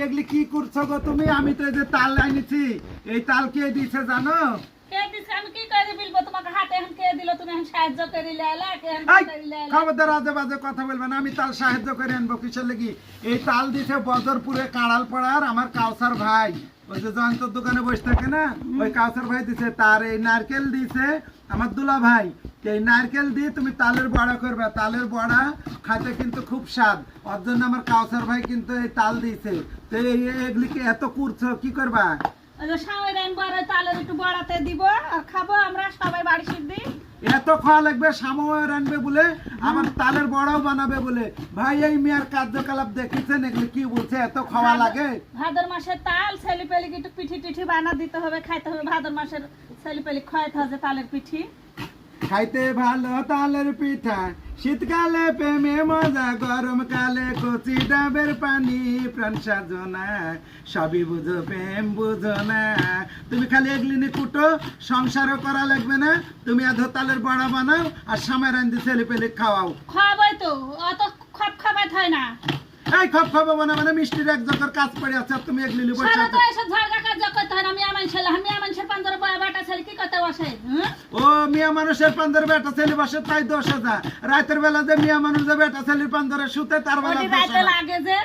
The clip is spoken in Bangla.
এগুলি কি করছো গো তুমি? আমি তো এই যে তাল আনিছি, এই তাল কে দিছে জানো? কে দিছে? আমি কি করে বলবো তোমাকে? হাতে এখন কে দিল? তুমি এখন সাহায্য করে লাইলা, কে এখন এই, করে লাইলা? খবরদার আজে বাজে কথা বলবে না। আমি তাল সাহায্য করে আনবো কিসের লাগি? এই তাল দিছে বদরপুরে কাঁড়াল পাড়ার আমার কাউসার ভাই, ওই যে জয়ন্তর দোকানে বসে থাকে না, ওই কাউসার ভাই দিছে। তার এই নারকেল দিছে আমার দুলা ভাই। এই নারকেল দিয়ে তুমি তালের বড়া করবে, তালের বড়া খাইতে কিন্তু খুব স্বাদ। ওর জন্য আমার কাউসার ভাই কিন্তু এই তাল দিছে। তো এগুলিকে এত করছো কি করবা? ওই যে সামনে আনবো আর ওই তালের একটু বড়াতে দিব আর খাবো আমরা সবাই বাড়ি সিদ্ধি। এত খাওয়া লাগবে, সামোয়ার আনবে বলে, আমার তালের বড়াও বানাবে বলে। ভাই এই মেয়ের কার্যকলাপ দেখেছেন? এগুলি কি বলছে, এত খাওয়া লাগে? ভাদর মাসের তাল ছেলে পেলে একটু পিঠি টিঠি বানা দিতে হবে, খাইতে হবে। ভাদর মাসের ছেলে পেলে খাইতে হবে তালের পিঠি। খাইতে ভালো তালের পিঠা, শীতকালে প্রেমে মজা, গরমকালে কচি ডাবের পানি, প্রাণ সাজনা সবই বুঝো প্রেম বুঝো না। তুমি খালি এগুলি নিয়ে কুটো, সংসারও করা লাগবে না। তুমি এত তালের বড়া বানাও আর সময় রান্ধি ছেলে পেলে খাওয়াও। খাওয়াই তো, অত খপ খাবাই হয় না। এই খপ খাবো না, মানে মিষ্টির এক জগর কাজ পড়ে আছে, আর তুমি এগুলি বসে সারা তো আছো। এসব ঝাড়গা কাজ করতে হয় না। মিয়া মানুষের পান্দর বাটা ছেলে কি করতে বসে? ও মিয়া মানুষের পান্দরে বেটা ছেলে বসে, তাই দোষ আছে। রাতের বেলা যে মিয়া মানুষ যে বেটা ছেলের পান্দরে শুতে, তার বেলা ওটি দোষ রাতে হয় না। লাগে যে